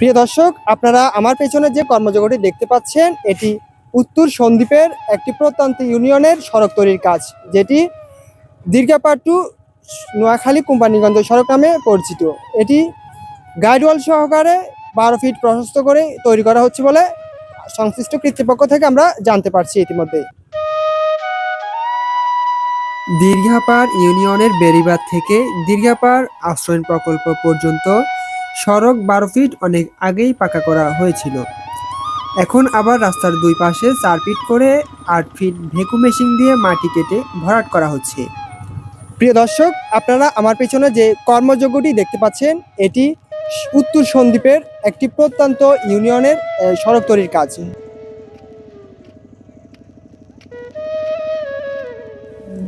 প্রিয় দর্শক, আপনারা আমার পেছনে যে কর্মযজ্ঞটি দেখতে পাচ্ছেন, এটি উত্তর সন্দ্বীপের একটি প্রত্যন্ত ইউনিয়নের সড়ক তৈরির কাজ, যেটি দীর্ঘাপাড় টু নোয়াখালী কোম্পানিগঞ্জ সড়ক নামে পরিচিত। এটি গাইডওয়াল সহকারে 12 ফিট প্রশস্ত করে তৈরি করা হচ্ছে বলে সংশ্লিষ্ট কর্তৃপক্ষ থেকে আমরা জানতে পারছি ইতিমধ্যে। দীর্ঘাপাড় ইউনিয়নের বেড়িবাঁধ থেকে দীর্ঘাপাড় আশ্রয়ণ প্রকল্প পর্যন্ত সড়ক 12 ফিট অনেক আগেই পাকা করা হয়েছিল। এখন আবার রাস্তার দুই পাশে 4 ফিট করে 8 ফিট ভেকু মেশিন দিয়ে মাটি কেটে ভরাট করা হচ্ছে। প্রিয় দর্শক, আপনারা আমার পেছনে যে কর্মযজ্ঞটি দেখতে পাচ্ছেন, এটি উত্তর সন্দ্বীপের একটি প্রত্যন্ত ইউনিয়নের সড়ক তৈরির কাজ।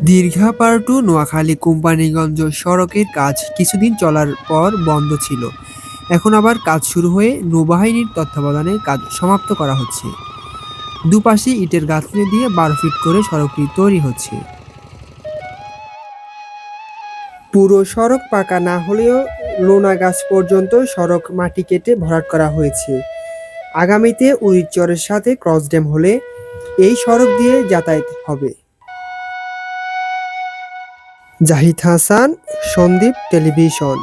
দীর্ঘাপাড় টু নোয়াখালী কোম্পানিগঞ্জ সড়কের কাজ কিছুদিন চলার পর বন্ধ ছিল। এখন আবার কাজ শুরু হয়ে নৌবাহিনীর তত্ত্বাবধানে কাজ সমাপ্ত করা হচ্ছে। দুপাশে ইটের গাঁথনি দিয়ে 12 ফিট করে সড়কটি তৈরি হচ্ছে। পুরো সড়ক পাকা না হলেও লোনাগাছ পর্যন্ত সড়ক মাটি কেটে ভরাট করা হয়েছে। আগামীতে উরিচরের সাথে ক্রস ড্যাম হলে এই সড়ক দিয়ে যাতায়াত হবে। জাহিদ হাসান, সন্দ্বীপ টেলিভিশন।